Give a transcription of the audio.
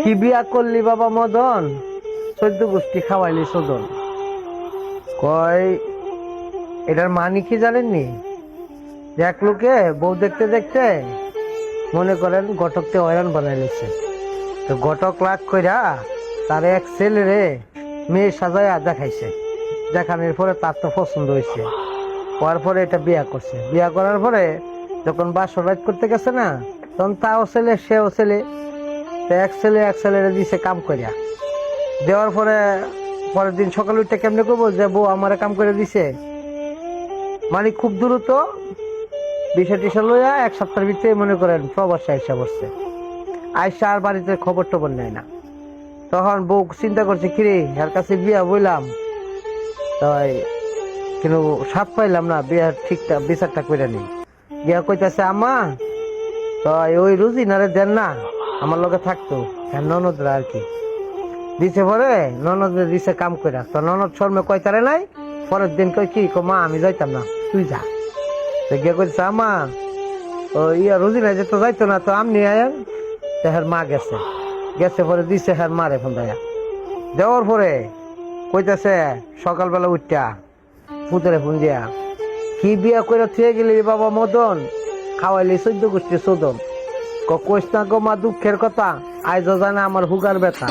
কি বিয়া করলি বাবা মদন, 14 গোষ্ঠী খাওয়াইলি সদন। কয় এটার মানে কি জানেননি? যে এক লোকে বউ দেখতে দেখতে মনে করেন ঘটককে হয়রান বানাই নিচ্ছে। তো ঘটক লাগ কইরা তার এক ছেলেরে মেয়ে সাজায়া দেখাইছে। দেখানোর পরে তার তো পছন্দ হয়েছে, হওয়ার পরে এটা বিয়া করছে। বিয়া করার পরে যখন বাসর রাত করতে গেছে না, তখন তাও ছেলে সেও ছেলে, এক ছেলেরে দিছে কাম করিয়া। দেওয়ার পরে পরের দিন সকালে উঠে কেমনে করবো যে বউ আমারে কাম করে দিছে, মানে খুব দ্রুত বিষয় টিসা লইয়া 1 সপ্তাহের ভিতরে মনে করেন প্রবাসে আইসা বসছে। আইসা আর বাড়িতে খবর টবর নেয় না। তখন বউ চিন্তা করছে কিরে এর কাছে বিয়া বইলাম, তাই কিন্তু সাপ পাইলাম না, বিয়ার ঠিকঠাক বিচারটা করে নেই। বিয়া কইতাছে আমা তাই ওই রুজিনারে দেন না, আমার লগে থাকতো ননদরা আর কি দিছে। পরে ননদের দিছে কাম করে, তো ননদ শর্মে কয়তারে নাই। পরের দিন কই কি মা আমি যাইতাম না, তুই যা। তো গিয়ে কইছে আমা ও ইয়া রুজিনা যেত যাইতো না, তো আমনি আয়েন। তো হের মা গেছে, পরে দিছে হের মারে ফোন দেয়া। দেওয়ার পরে কইতাছে সকালবেলা উঠটা পুতরে ফোন দিয়া, কি বিয়া করে থুয়ে গেলি বাবা মদন, খাওয়াইলি 14 গোষ্ঠী সদন। কইস না গো মা দুঃখের কথা, আইজ জানে আমার হুগার ব্যথা।